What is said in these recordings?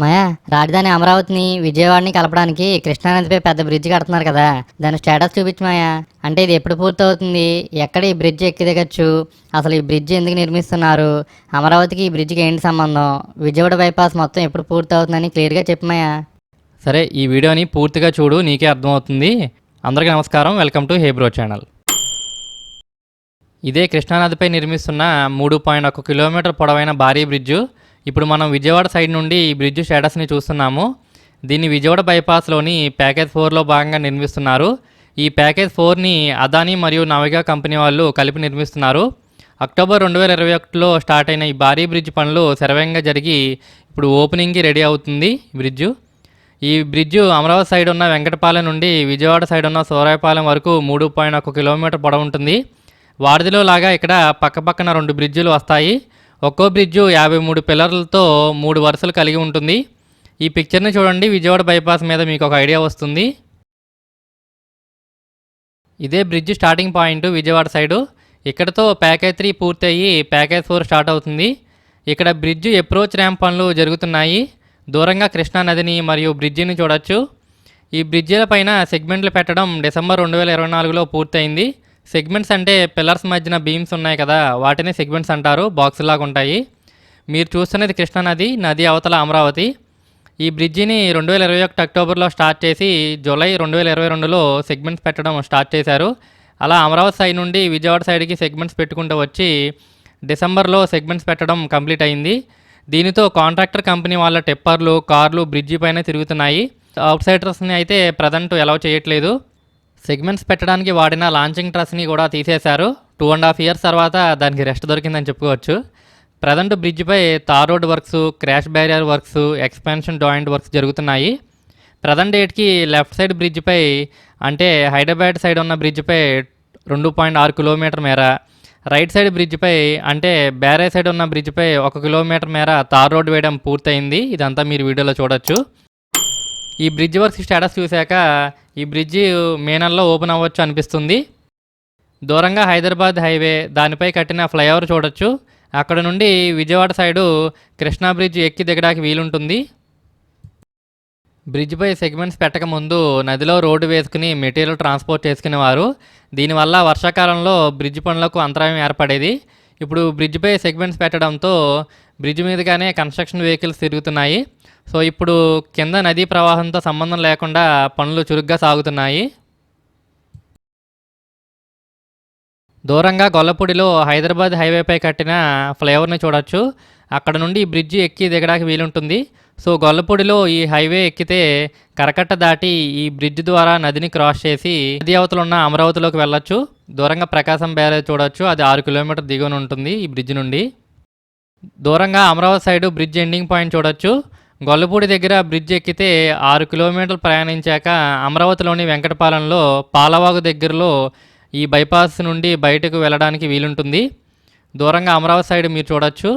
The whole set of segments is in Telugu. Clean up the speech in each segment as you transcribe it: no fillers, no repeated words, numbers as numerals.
మాయా, రాజధాని అమరావతిని విజయవాడని కలపడానికి కృష్ణానదిపై పెద్ద బ్రిడ్జ్ కడుతున్నారు కదా. దాని స్టేటస్ చూపించు మాయా. అంటే ఇది ఎప్పుడు పూర్తవుతుంది? ఎక్కడ ఈ బ్రిడ్జ్ ఎక్కి దిగచ్చు? అసలు ఈ బ్రిడ్జ్ ఎందుకు నిర్మిస్తున్నారు? అమరావతికి ఈ బ్రిడ్జ్కి ఏంటి సంబంధం? విజయవాడ బైపాస్ మొత్తం ఎప్పుడు పూర్తవుతుందని క్లియర్గా చెప్పు మాయా. సరే, ఈ వీడియోని పూర్తిగా చూడు, నీకే అర్థమవుతుంది. అందరికీ నమస్కారం, వెల్కమ్ టు హేబ్రో ఛానల్. ఇదే కృష్ణానదిపై నిర్మిస్తున్న 3.1 కిలోమీటర్ పొడవైన భారీ బ్రిడ్జు. ఇప్పుడు మనం విజయవాడ సైడ్ నుండి ఈ బ్రిడ్జ్ స్టేటస్ని చూస్తున్నాము. దీన్ని విజయవాడ బైపాస్లోని ప్యాకేజ్ 4లో భాగంగా నిర్మిస్తున్నారు. ఈ ప్యాకేజ్ 4ని అదానీ మరియు నవిగా కంపెనీ వాళ్ళు కలిపి నిర్మిస్తున్నారు. అక్టోబర్ 2021లో స్టార్ట్ అయిన ఈ భారీ బ్రిడ్జ్ పనులు శరవేగంగా జరిగి ఇప్పుడు ఓపెనింగ్కి రెడీ అవుతుంది బ్రిడ్జు. ఈ బ్రిడ్జు అమరావతి సైడ్ ఉన్న వెంకటపాలెం నుండి విజయవాడ సైడ్ ఉన్న సూరాయపాలెం వరకు 3.1 కిలోమీటర్ పొడవు ఉంటుంది. వారధిలో లాగా ఇక్కడ పక్కపక్కన 2 బ్రిడ్జులు వస్తాయి. ఒక్కో బ్రిడ్జు 53 పిల్లర్లతో 3 వరుసలు కలిగి ఉంటుంది. ఈ పిక్చర్ని చూడండి, విజయవాడ బైపాస్ మీద మీకు ఒక ఐడియా వస్తుంది. ఇదే bridge starting point Vijayawada side. ఇక్కడతో ప్యాకేజ్ 3 పూర్తయ్యి ప్యాకేజ్ 4 స్టార్ట్ అవుతుంది. ఇక్కడ బ్రిడ్జ్ అప్రోచ్ ర్యాంప్ పనులు జరుగుతున్నాయి. దూరంగా కృష్ణానదిని మరియు బ్రిడ్జిని చూడొచ్చు. ఈ బ్రిడ్జిల పైన సెగ్మెంట్లు పెట్టడం డిసెంబర్ 2024లో పూర్తయింది. సెగ్మెంట్స్ అంటే పిల్లర్స్ మధ్యన బీమ్స్ ఉన్నాయి కదా, వాటిని సెగ్మెంట్స్ అంటారు. బాక్సులాగా ఉంటాయి. మీరు చూస్తున్నది కృష్ణానది, నది అవతల అమరావతి. ఈ బ్రిడ్జిని 2021 అక్టోబర్లో స్టార్ట్ చేసి జూలై 2022లో సెగ్మెంట్స్ పెట్టడం స్టార్ట్ చేశారు. అలా అమరావతి సైడ్ నుండి విజయవాడ సైడ్కి సెగ్మెంట్స్ పెట్టుకుంటూ వచ్చి డిసెంబర్లో సెగ్మెంట్స్ పెట్టడం కంప్లీట్ అయింది. దీనితో కాంట్రాక్టర్ కంపెనీ వాళ్ళ టిప్పర్లు, కార్లు బ్రిడ్జి పైన తిరుగుతున్నాయి. అవుట్ సైడర్స్ని అయితే ప్రజెంట్ అలౌ చేయట్లేదు. సెగ్మెంట్స్ పెట్టడానికి వాడిన లాంచింగ్ ట్రస్ని కూడా తీసేశారు. 2.5 years తర్వాత దానికి రెస్ట్ దొరికిందని చెప్పుకోవచ్చు. ప్రజెంట్ బ్రిడ్జిపై tar road works, crash barrier works, expansion joint works జరుగుతున్నాయి. ప్రజెంట్ డేట్కి లెఫ్ట్ సైడ్ బ్రిడ్జిపై అంటే హైదరాబాద్ సైడ్ ఉన్న బ్రిడ్జిపై 2.6 కిలోమీటర్ మేర, రైట్ సైడ్ బ్రిడ్జిపై అంటే బ్యారే సైడ్ ఉన్న బ్రిడ్జిపై 1 కిలోమీటర్ మేర తార్ రోడ్ వేయడం పూర్తయింది. ఇదంతా మీరు వీడియోలో చూడొచ్చు. ఈ బ్రిడ్జ్ వర్క్ స్టేటస్ చూశాక ఈ బ్రిడ్జి మే నెలలో ఓపెన్ అవ్వచ్చు అనిపిస్తుంది. దూరంగా హైదరాబాద్ హైవే, దానిపై కట్టిన ఫ్లైఓవర్ చూడొచ్చు. అక్కడ నుండి విజయవాడ సైడు కృష్ణా బ్రిడ్జ్ ఎక్కి దిగడానికి వీలుంటుంది. బ్రిడ్జిపై సెగ్మెంట్స్ పెట్టక ముందు నదిలో రోడ్డు వేసుకుని మెటీరియల్ ట్రాన్స్పోర్ట్ చేసుకునేవారు. దీనివల్ల వర్షాకాలంలో బ్రిడ్జ్ పనులకు అంతరాయం ఏర్పడేది. ఇప్పుడు బ్రిడ్జిపై సెగ్మెంట్స్ పెట్టడంతో బ్రిడ్జ్ మీదుగానే కన్స్ట్రక్షన్ వెహికల్స్ తిరుగుతున్నాయి. సో ఇప్పుడు కింద నదీ ప్రవాహంతో సంబంధం లేకుండా పనులు చురుగ్గా సాగుతున్నాయి. దూరంగా గొల్లపూడిలో హైదరాబాద్ హైవేపై కట్టిన ఫ్లైఓవర్ని చూడొచ్చు. అక్కడ నుండి బ్రిడ్జి ఎక్కి దిగడానికి వీలుంటుంది. సో గొల్లపూడిలో ఈ హైవే ఎక్కితే కరకట్ట దాటి ఈ బ్రిడ్జ్ ద్వారా నదిని క్రాస్ చేసి నది అవతల ఉన్న అమరావతిలోకి వెళ్ళొచ్చు. దూరంగా ప్రకాశం బ్యారేజ్ చూడొచ్చు, అది 6 కిలోమీటర్ దిగువన ఉంటుంది ఈ బ్రిడ్జ్ నుండి. దూరంగా Amaravati side bridge ending point చూడొచ్చు. గొల్లపూడి దగ్గర బ్రిడ్జ్ ఎక్కితే 6 కిలోమీటర్లు ప్రయాణించాక అమరావతిలోని వెంకటపాలెంలో పాలవాగు దగ్గరలో ఈ బైపాస్ నుండి బయటకు వెళ్ళడానికి వీలుంటుంది. దూరంగా అమరావతి సైడ్ మీరు చూడొచ్చు.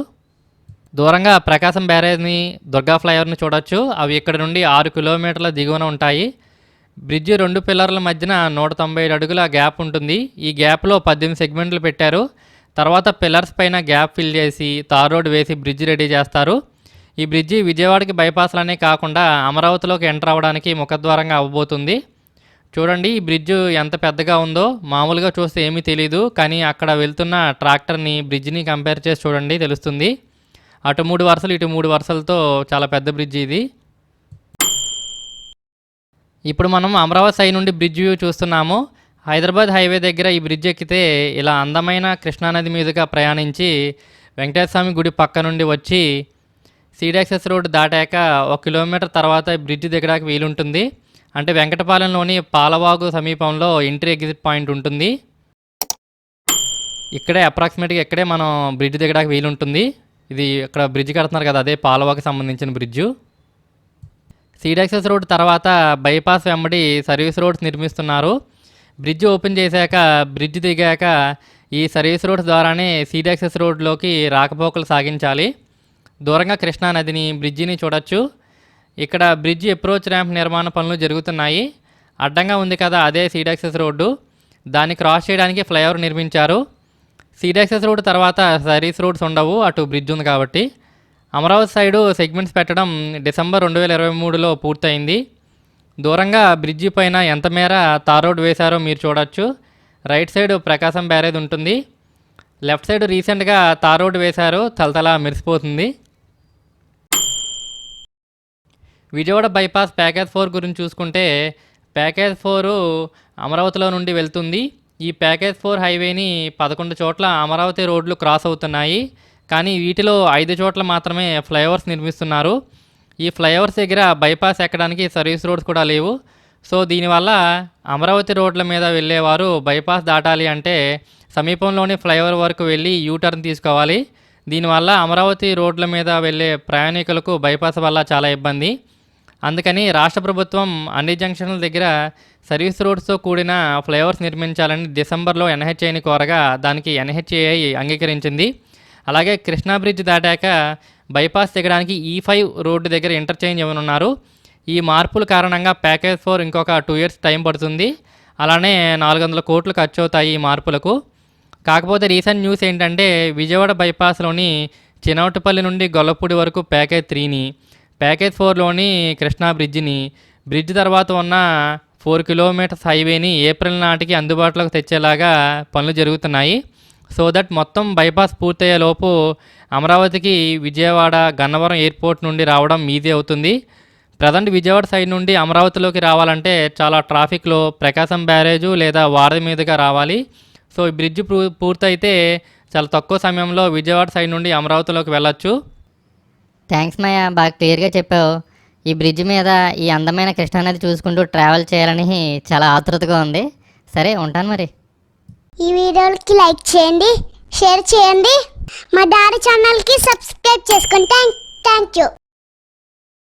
దూరంగా ప్రకాశం బ్యారేజ్ని, దుర్గా ఫ్లైఓవర్ని చూడొచ్చు. అవి ఇక్కడ నుండి 6 కిలోమీటర్ల దిగువన ఉంటాయి. బ్రిడ్జి 2 పిల్లర్ల మధ్యన 197 అడుగుల గ్యాప్ ఉంటుంది. ఈ గ్యాప్లో 18 సెగ్మెంట్లు పెట్టారు. తర్వాత పిల్లర్స్ పైన గ్యాప్ ఫిల్ చేసి తార్ రోడ్ వేసి బ్రిడ్జ్ రెడీ చేస్తారు. ఈ బ్రిడ్జి విజయవాడకి బైపాస్లనే కాకుండా అమరావతిలోకి ఎంటర్ అవ్వడానికి ముఖద్వారంగా అవ్వబోతుంది. చూడండి ఈ బ్రిడ్జ్ ఎంత పెద్దగా ఉందో. మామూలుగా చూస్తే ఏమీ తెలీదు, కానీ అక్కడ వెళ్తున్న ట్రాక్టర్ని బ్రిడ్జిని కంపేర్ చేసి చూడండి, తెలుస్తుంది. అటు 3 వరుసలు, ఇటు 3 వరుసలతో చాలా పెద్ద బ్రిడ్జ్ ఇది. ఇప్పుడు మనం అమరావతి సైడ్ నుండి బ్రిడ్జ్ వ్యూ చూస్తున్నాము. హైదరాబాద్ హైవే దగ్గర ఈ బ్రిడ్జ్ ఎక్కితే ఇలా అందమైన కృష్ణానది మీదుగా ప్రయాణించి వెంకటేశ్వర స్వామి గుడి పక్క నుండి వచ్చి సీడాక్సెస్ రోడ్ దాటాక 1 కిలోమీటర్ తర్వాత బ్రిడ్జ్ దిగడానికి వీలుంటుంది. అంటే వెంకటపాలెంలోని పాలవాగు సమీపంలో ఎంట్రీ ఎగ్జిట్ పాయింట్ ఉంటుంది. ఇక్కడే అప్రాక్సిమేట్గా ఇక్కడే మనం బ్రిడ్జ్ దిగడానికి వీలుంటుంది. ఇది ఇక్కడ బ్రిడ్జ్ కడుతున్నారు కదా, అదే పాలవాగు సంబంధించిన బ్రిడ్జు. సీడాక్సెస్ రోడ్ తర్వాత బైపాస్ వెంబడి సర్వీస్ రోడ్స్ నిర్మిస్తున్నారు. బ్రిడ్జ్ ఓపెన్ చేశాక బ్రిడ్జ్ దిగాక ఈ సర్వీస్ రోడ్స్ ద్వారానే సీడాక్సెస్ రోడ్లోకి రాకపోకలు సాగించాలి. దూరంగా కృష్ణానదిని, బ్రిడ్జిని చూడొచ్చు. ఇక్కడ బ్రిడ్జి అప్రోచ్ ర్యాంప్ నిర్మాణ పనులు జరుగుతున్నాయి. అడ్డంగా ఉంది కదా, అదే సీడాక్సెస్ రోడ్డు. దాన్ని క్రాస్ చేయడానికి ఫ్లైఓవర్ నిర్మించారు. సీడాక్సెస్ రోడ్ తర్వాత సర్వీస్ రోడ్స్ ఉండవు, అటు బ్రిడ్జ్ ఉంది కాబట్టి. అమరావతి సైడు సెగ్మెంట్స్ పెట్టడం డిసెంబర్ 2023లో పూర్తయింది. దూరంగా బ్రిడ్జి పైన ఎంత మేర తార్ రోడ్ వేశారో మీరు చూడొచ్చు. రైట్ సైడ్ ప్రకాశం బ్యారేజ్ ఉంటుంది, లెఫ్ట్ సైడ్ రీసెంట్గా తార్ రోడ్ వేశారు, తలతలా మెరిసిపోతుంది. విజయవాడ బైపాస్ ప్యాకేజ్ 4 గురించి చూసుకుంటే ప్యాకేజ్ 4 అమరావతిలో నుండి వెళ్తుంది. ఈ ప్యాకేజ్ 4 హైవేని 11 చోట్ల అమరావతి రోడ్లు క్రాస్ అవుతున్నాయి. కానీ వీటిలో 5 చోట్ల మాత్రమే ఫ్లైఓవర్స్ నిర్మిస్తున్నారు. ఈ ఫ్లైఓవర్స్ దగ్గర బైపాస్ ఎక్కడానికి సర్వీస్ రోడ్స్ కూడా లేవు. సో దీనివల్ల అమరావతి రోడ్ల మీద వెళ్ళేవారు బైపాస్ దాటాలి అంటే సమీపంలోని ఫ్లైఓవర్ వరకు వెళ్ళి యూటర్న్ తీసుకోవాలి. దీనివల్ల అమరావతి రోడ్ల మీద వెళ్ళే ప్రయాణికులకు బైపాస్ వల్ల చాలా ఇబ్బంది. అందుకని రాష్ట్ర ప్రభుత్వం అన్ని జంక్షన్ల దగ్గర సర్వీస్ రోడ్స్తో కూడిన ఫ్లైఓవర్స్ నిర్మించాలని డిసెంబర్లో ఎన్హెచ్ఐని కోరగా దానికి ఎన్హెచ్ఐ అంగీకరించింది. అలాగే కృష్ణా బ్రిడ్జ్ దాటాక బైపాస్ దిగడానికి E5 రోడ్డు దగ్గర ఇంటర్చేంజ్ ఇవ్వనున్నారు. ఈ మార్పుల కారణంగా ప్యాకేజ్ 4 ఇంకొక 2 years టైం పడుతుంది. అలానే 400 కోట్లు ఖర్చు అవుతాయి ఈ మార్పులకు. కాకపోతే రీసెంట్ న్యూస్ ఏంటంటే విజయవాడ బైపాస్లోని చినవటపల్లి నుండి గొల్లపూడి వరకు ప్యాకేజ్ 3ని, ప్యాకేజ్ 4లోని కృష్ణా బ్రిడ్జ్ తర్వాత ఉన్న 4 kilometers హైవేని ఏప్రిల్ నాటికి అందుబాటులోకి తెచ్చేలాగా పనులు జరుగుతున్నాయి. సో దట్ మొత్తం బైపాస్ పూర్తయ్యేలోపు అమరావతికి విజయవాడ గన్నవరం ఎయిర్పోర్ట్ నుండి రావడం ఈజీ అవుతుంది. ప్రజెంట్ విజయవాడ సైడ్ నుండి అమరావతిలోకి రావాలంటే చాలా ట్రాఫిక్లో ప్రకాశం బ్యారేజు లేదా వారధి మీదుగా రావాలి. సో ఈ బ్రిడ్జ్ పూర్తయితే చాలా తక్కువ సమయంలో విజయవాడ సైడ్ నుండి అమరావతిలోకి వెళ్ళొచ్చు. థ్యాంక్స్ మాయా, బాగా క్లియర్గా చెప్పావు. ఈ బ్రిడ్జ్ మీద ఈ అందమైన కృష్ణానది చూసుకుంటూ ట్రావెల్ చేయాలని చాలా ఆతృతగా ఉంది. సరే ఉంటాను మరి. ఈ వీడియోకి లైక్ చేయండి, షేర్ చేయండి, మా డాడీ ఛానల్కి సబ్స్క్రైబ్ చేసుకోండి. Thank you.